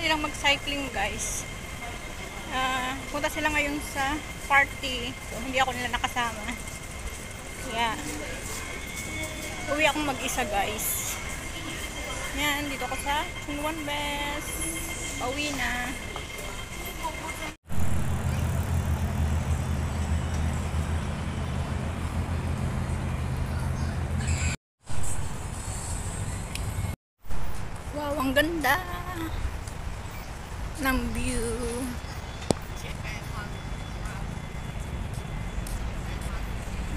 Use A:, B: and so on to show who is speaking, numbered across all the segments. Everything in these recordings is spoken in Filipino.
A: nilang mag-cycling, guys. Punta sila ngayon sa party. So, hindi ako nila nakasama. Kaya, uwi akong mag-isa, guys. Yan, dito ako sa Chunwan West. Pauwi na. Wow, ang ganda ng view.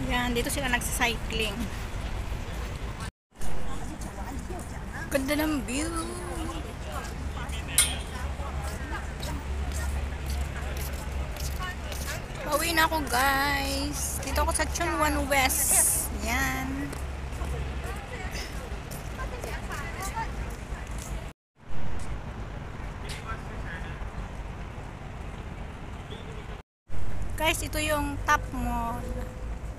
A: Yan, dito sila nagsa-cycling. Ganda ng view. Pauwi na ako, guys. Dito ako sa Chunwan West. Yan. Guys, ito yung Top Mall.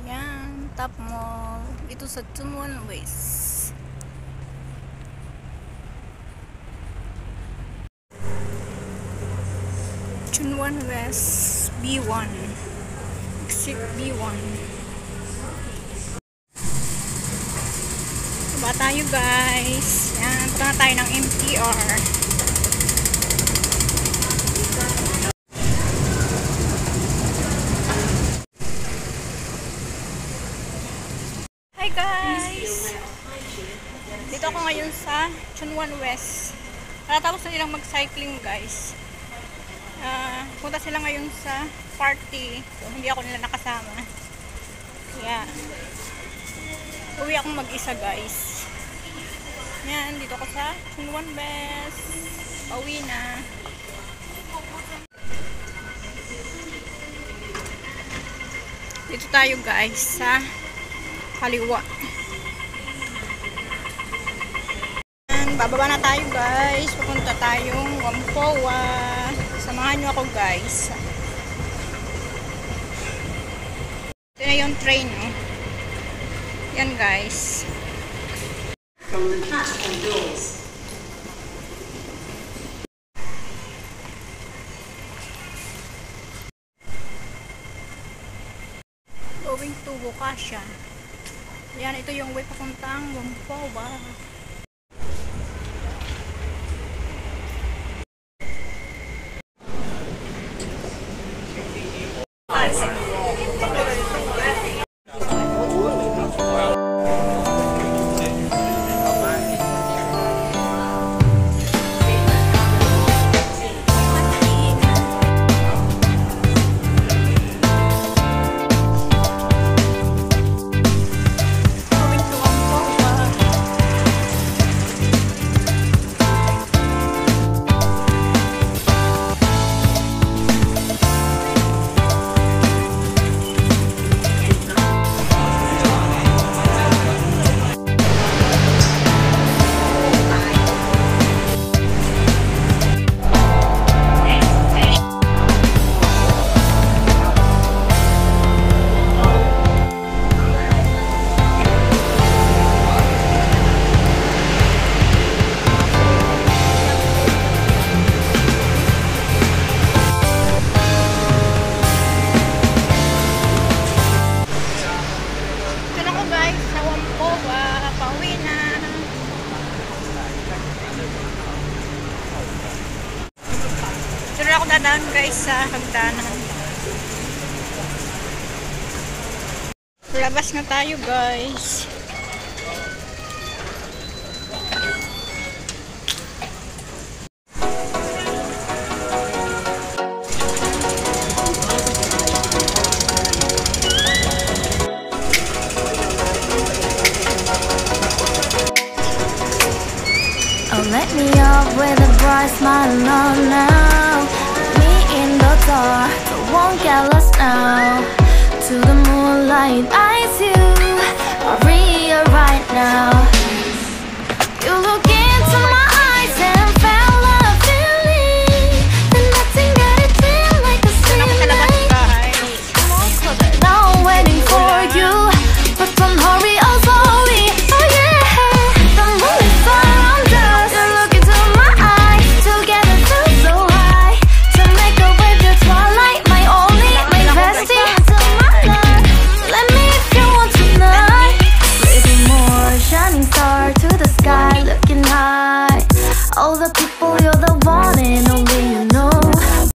A: Yan, Top Mall. Ito sa Chunwan West. Chunwan West B1. Exit B1. Diba tayo, guys? Yan, punta na tayo ng MTR. Hi, guys! Dito ako ngayon sa Chunwan West. Natapos na nilang mag-cycling, guys. Punta sila ngayon sa party. So, hindi ako nila nakasama. Kaya, uwi akong mag-isa, guys. Yan, dito ako sa Chunwan West. Pauwi na. Dito tayo, guys, sa kaliwa. Yan, bababa na tayo, guys. Pupunta tayong Whampoa. Samahan nyo ako, guys. Ito na yung train, oh. Yan, guys.
B: From the platform doors.
A: Going to Bokasha. Yan, ito yung way papuntang Whampoa. Ako dadaan, guys, sa hagdanan. Labas na tayo, guys.